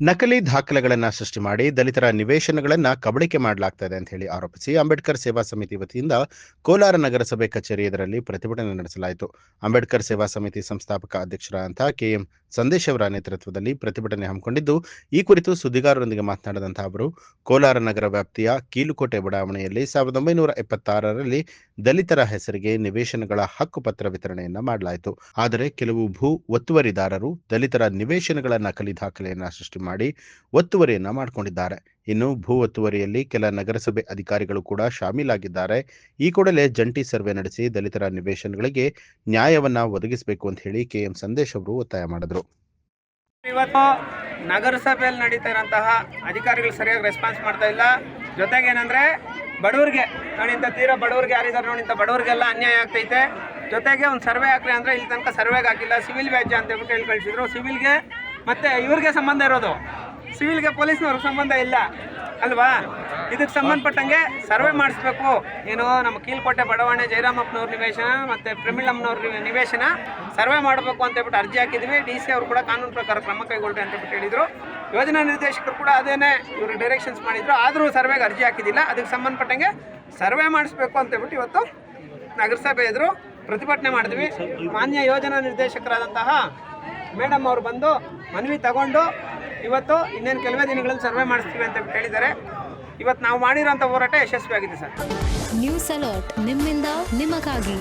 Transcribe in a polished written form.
ನಕಲಿ ದಾಖಲೆಗಳನ್ನು ಸೃಷ್ಟಿ ಮಾಡಿ ದಲಿತರ ನಿವೇಶನಗಳನ್ನು ಕಬಳಿಕೆ ಮಾಡಲಾಗ್ತಾ ಅಂತ ಹೇಳಿ ಆರೋಪಿಸಿ ಅಂಬೇಡ್ಕರ್ ಸೇವಾ ಸಮಿತಿ ವತಿಯಿಂದ ಕೋಲಾರ ನಗರಸಭೆ ಕಚೇರಿ ಎದುರಲ್ಲಿ ಪ್ರತಿಭಟನೆ ನಡೆಸಲಾಯಿತು. ಅಂಬೇಡ್ಕರ್ ಸೇವಾ ಸಮಿತಿ ಸಂಸ್ಥಾಪಕ ಅಧ್ಯಕ್ಷರಾದಂಥ ಕೆಎಂ ಸಂದೇಶ್ ಅವರ ನೇತೃತ್ವದಲ್ಲಿ ಪ್ರತಿಭಟನೆ ಹಮ್ಮಿಕೊಂಡಿದ್ದು, ಈ ಕುರಿತು ಸುದ್ದಿಗಾರರೊಂದಿಗೆ ಮಾತನಾಡಿದಂತಹ ಅವರು, ಕೋಲಾರ ನಗರ ವ್ಯಾಪ್ತಿಯ ಕೀಲುಕೋಟೆ ಬಡಾವಣೆಯಲ್ಲಿ 1976ರಲ್ಲಿ ದಲಿತರ ಹೆಸರಿಗೆ ನಿವೇಶನಗಳ ಹಕ್ಕುಪತ್ರ ವಿತರಣೆಯನ್ನ ಮಾಡಲಾಯಿತು. ಆದರೆ ಕೆಲವು ಭೂ ಒತ್ತುವರಿದಾರರು ದಲಿತರ ನಿವೇಶನಗಳ ನಕಲಿ ದಾಖಲೆಯನ್ನ ಸೃಷ್ಟಿ ಮಾಡಿ ಒತ್ತುವರಿಯನ್ನ ಮಾಡಿಕೊಂಡಿದ್ದಾರೆ. ಇನ್ನು ಭೂ ಒತ್ತುವರಿಯಲ್ಲಿ ಕೆಲ ನಗರಸಭೆ ಅಧಿಕಾರಿಗಳು ಕೂಡ ಶಾಮೀಲಾಗಿದ್ದಾರೆ. ಈ ಕೂಡಲೇ ಜಂಟಿ ಸರ್ವೆ ನಡೆಸಿ ದಲಿತರ ನಿವೇಶನಗಳಿಗೆ ನ್ಯಾಯವನ್ನ ಒದಗಿಸಬೇಕು ಅಂತ ಹೇಳಿ ಕೆಎಂ ಸಂದೇಶ್ ಅವರು ಒತ್ತಾಯ ಮಾಡಿದ್ರು. ಇವತ್ತು ನಗರಸಭೆಯಲ್ಲಿ ನಡೀತಾ ಇರೋಂತಹ ಅಧಿಕಾರಿಗಳು ಸರಿಯಾಗಿ ರೆಸ್ಪಾನ್ಸ್ ಮಾಡ್ತಾ ಇಲ್ಲ. ಜೊತೆಗೆ ಏನಂದ್ರೆ ಬಡವರಿಗೆ ನೋಡಿಂತ ತೀರಾ ಬಡವರಿಗೆ ಯಾರಿದ್ದಾರೆ ನೋಡಿಂತ ಬಡವರಿಗೆಲ್ಲ ಅನ್ಯಾಯ ಆಗ್ತೈತೆ. ಜೊತೆಗೆ ಒಂದು ಸರ್ವೆ ಹಾಕ್ರಿ ಅಂದರೆ ಇಲ್ಲಿ ತನಕ ಸರ್ವೆಗೆ ಹಾಕಿಲ್ಲ, ಸಿವಿಲ್ ವ್ಯಾಜ್ಯ ಅಂತ ಹೇಳ್ಬಿಟ್ಟು ಹೇಳಿ ಕಳಿಸಿದ್ರು. ಸಿವಿಲ್ಗೆ ಮತ್ತೆ ಇವ್ರಿಗೆ ಸಂಬಂಧ ಇರೋದು, ಸಿವಿಲ್ಗೆ ಪೊಲೀಸ್ನವ್ರಿಗೆ ಸಂಬಂಧ ಇಲ್ಲ ಅಲ್ವಾ? ಇದಕ್ಕೆ ಸಂಬಂಧಪಟ್ಟಂಗೆ ಸರ್ವೆ ಮಾಡಿಸ್ಬೇಕು. ಏನು ನಮ್ಮ ಕೀಲ್ಕೋಟೆ ಬಡಾವಣೆ ಜಯರಾಮಪ್ಪನವ್ರ ನಿವೇಶನ ಮತ್ತು ಪ್ರಮೀಳಮ್ಮನವ್ರ ನಿವೇಶನ ಸರ್ವೆ ಮಾಡಬೇಕು ಅಂತ ಹೇಳ್ಬಿಟ್ಟು ಅರ್ಜಿ ಹಾಕಿದ್ವಿ. DC ಅವರು ಕೂಡ ಕಾನೂನು ಪ್ರಕಾರ ಕ್ರಮ ಕೈಗೊಳ್ಳಿ ಅಂತ ಹೇಳ್ಬಿಟ್ಟು ಹೇಳಿದರು. ಯೋಜನಾ ನಿರ್ದೇಶಕರು ಕೂಡ ಅದೇನೇ ಇವರು ಡೈರೆಕ್ಷನ್ಸ್ ಮಾಡಿದ್ರು. ಆದರೂ ಸರ್ವೆಗೆ ಅರ್ಜಿ ಹಾಕಿದ್ದಿಲ್ಲ. ಅದಕ್ಕೆ ಸಂಬಂಧಪಟ್ಟಂಗೆ ಸರ್ವೆ ಮಾಡಿಸ್ಬೇಕು ಅಂತ ಹೇಳ್ಬಿಟ್ಟು ಇವತ್ತು ನಗರಸಭೆ ಎದುರು ಪ್ರತಿಭಟನೆ ಮಾಡಿದ್ವಿ. ಮಾನ್ಯ ಯೋಜನಾ ನಿರ್ದೇಶಕರಾದಂತಹ ಮೇಡಮ್ ಅವರು ಬಂದು ಮನವಿ ತಗೊಂಡು ಇವತ್ತು ಇನ್ನೇನು ಕೆಲವೇ ದಿನಗಳಲ್ಲಿ ಸರ್ವೆ ಮಾಡಿಸ್ತೀವಿ ಅಂತ ಹೇಳಿದ್ದಾರೆ. ಇವತ್ತು ನಾವು ಮಾಡಿರೋಂಥ ಹೋರಾಟ ಯಶಸ್ವಿಯಾಗಿದೆ ಸರ್. ನ್ಯೂಸ್ ಅಲರ್ಟ್, ನಿಮ್ಮಿಂದ ನಿಮಗಾಗಿ.